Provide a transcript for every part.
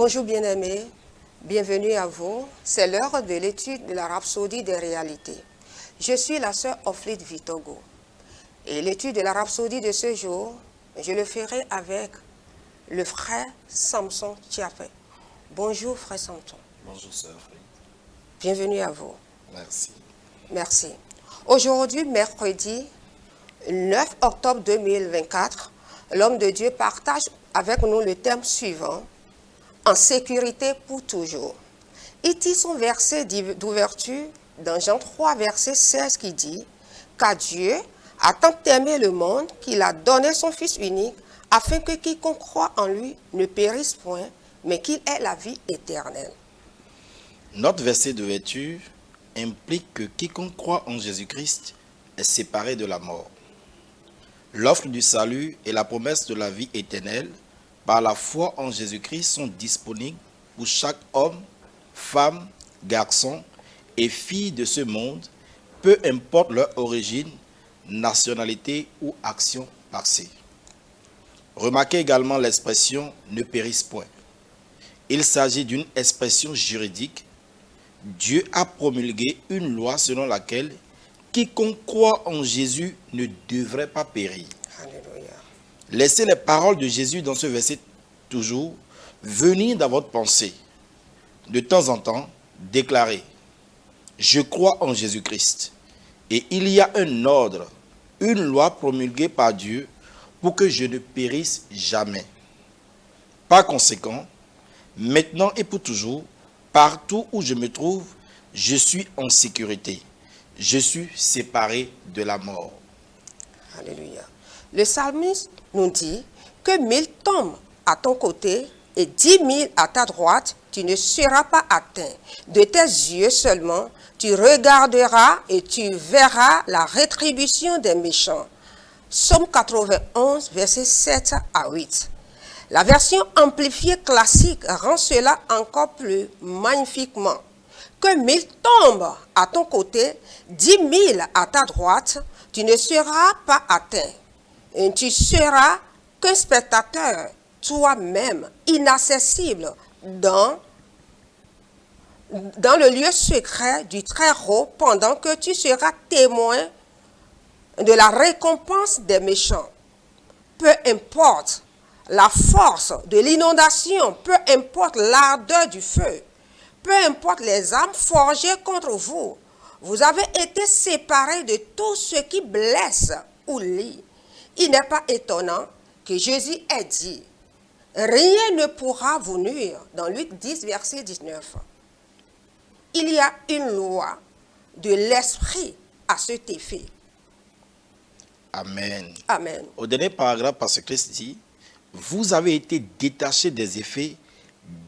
Bonjour bien-aimés, bienvenue à vous. C'est l'heure de l'étude de la Rhapsodie des réalités. Je suis la sœur Oflite Vitogo. Et l'étude de la Rhapsodie de ce jour, je le ferai avec le frère Samson Tchapé. Bonjour frère Samson. Bonjour sœur Oflite. Bienvenue à vous. Merci. Merci. Aujourd'hui, mercredi 9 octobre 2024, l'homme de Dieu partage avec nous le thème suivant, en sécurité pour toujours. Il dit son verset d'ouverture dans Jean 3, verset 16 qui dit, car Dieu a tant aimé le monde qu'il a donné son Fils unique afin que quiconque croit en lui ne périsse point, mais qu'il ait la vie éternelle. Notre verset d'ouverture implique que quiconque croit en Jésus-Christ est séparé de la mort. L'offre du salut et la promesse de la vie éternelle par la foi en Jésus-Christ sont disponibles pour chaque homme, femme, garçon et fille de ce monde, peu importe leur origine, nationalité ou action passée. Remarquez également l'expression « ne périsse point ». Il s'agit d'une expression juridique. Dieu a promulgué une loi selon laquelle quiconque croit en Jésus ne devrait pas périr. Alléluia. Laissez les paroles de Jésus dans ce verset toujours venir dans votre pensée. De temps en temps, déclarez « Je crois en Jésus-Christ » et il y a un ordre, une loi promulguée par Dieu pour que je ne périsse jamais. Par conséquent, maintenant et pour toujours, partout où je me trouve, je suis en sécurité. Je suis séparé de la mort. Alléluia. Le psalmiste nous dit que 1000 tombent à ton côté et 10 000 à ta droite, tu ne seras pas atteint. De tes yeux seulement, tu regarderas et tu verras la rétribution des méchants. Psaume 91, versets 7 à 8. La version amplifiée classique rend cela encore plus magnifiquement. Que 1000 tombent à ton côté, 10 000 à ta droite, tu ne seras pas atteint. Et tu seras qu'un spectateur, toi-même, inaccessible dans le lieu secret du Très-Haut pendant que tu seras témoin de la récompense des méchants. Peu importe la force de l'inondation, peu importe l'ardeur du feu, peu importe les armes forgées contre vous, vous avez été séparés de tout ce qui blesse ou lie. Il n'est pas étonnant que Jésus ait dit, rien ne pourra vous nuire, dans Luc 10, verset 19. Il y a une loi de l'esprit à cet effet. Amen. Amen. Au dernier paragraphe, parce que Christ dit, vous avez été détachés des effets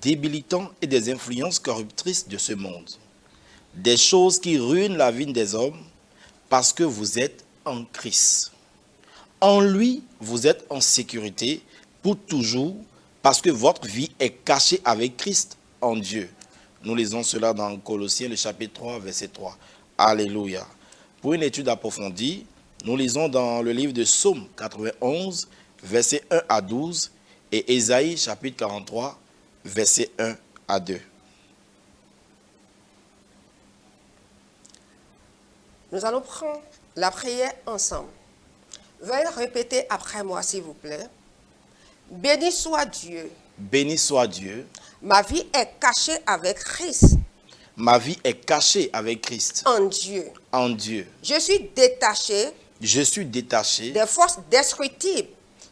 débilitants et des influences corruptrices de ce monde. Des choses qui ruinent la vie des hommes parce que vous êtes en Christ. En lui, vous êtes en sécurité pour toujours parce que votre vie est cachée avec Christ en Dieu. Nous lisons cela dans Colossiens, le chapitre 3, verset 3. Alléluia. Pour une étude approfondie, nous lisons dans le livre de Psaume 91, versets 1 à 12 et Ésaïe, chapitre 43, versets 1 à 2. Nous allons prendre la prière ensemble. Veuillez répéter après moi, s'il vous plaît. Béni soit Dieu. Béni soit Dieu. Ma vie est cachée avec Christ. Ma vie est cachée avec Christ. En Dieu. En Dieu. Je suis détaché. Je suis détaché des forces destructibles.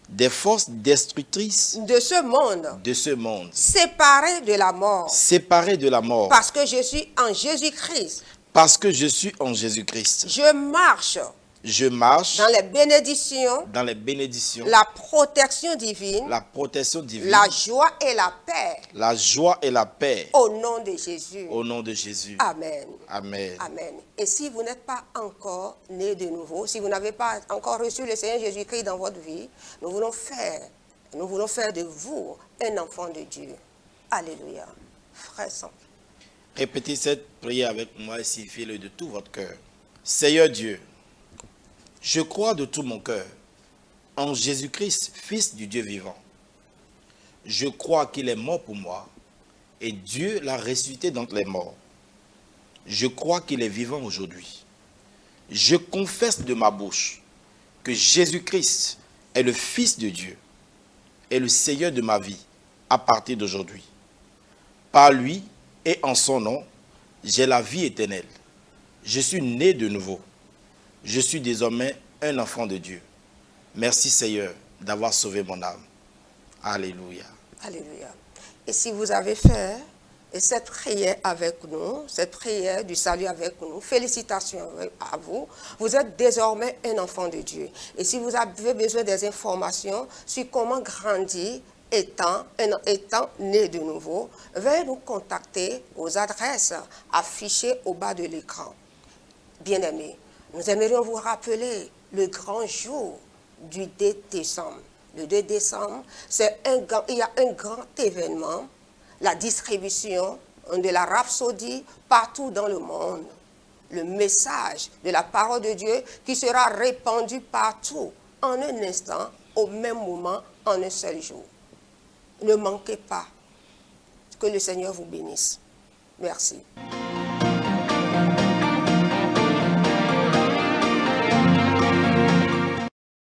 Des forces destructrices de ce monde. De ce monde. Séparé de la mort. Séparé de la mort. Parce que je suis en Jésus-Christ. Parce que je suis en Jésus-Christ. Je marche dans les bénédictions, la protection divine, la joie et la paix, au nom de Jésus. Au nom de Jésus. Amen. Amen. Amen. Et si vous n'êtes pas encore né de nouveau, si vous n'avez pas encore reçu le Seigneur Jésus-Christ dans votre vie, nous voulons faire de vous un enfant de Dieu. Alléluia. Frère Saint. Répétez cette prière avec moi et signifiez-le de tout votre cœur. Seigneur Dieu, je crois de tout mon cœur en Jésus-Christ, Fils du Dieu vivant. Je crois qu'il est mort pour moi et Dieu l'a ressuscité d'entre les morts. Je crois qu'il est vivant aujourd'hui. Je confesse de ma bouche que Jésus-Christ est le Fils de Dieu et le Seigneur de ma vie à partir d'aujourd'hui. Par lui et en son nom, j'ai la vie éternelle. Je suis né de nouveau. Je suis désormais un enfant de Dieu. Merci Seigneur d'avoir sauvé mon âme. Alléluia. Alléluia. Et si vous avez fait cette prière avec nous, cette prière du salut avec nous, félicitations à vous. Vous êtes désormais un enfant de Dieu. Et si vous avez besoin des informations sur comment grandir étant né de nouveau, veuillez nous contacter aux adresses affichées au bas de l'écran. Bien-aimés, nous aimerions vous rappeler le grand jour du 2 décembre. Le 2 décembre, il y a un grand événement, la distribution de la Rhapsodie partout dans le monde. Le message de la parole de Dieu qui sera répandu partout en un instant, au même moment, en un seul jour. Ne manquez pas. Que le Seigneur vous bénisse. Merci.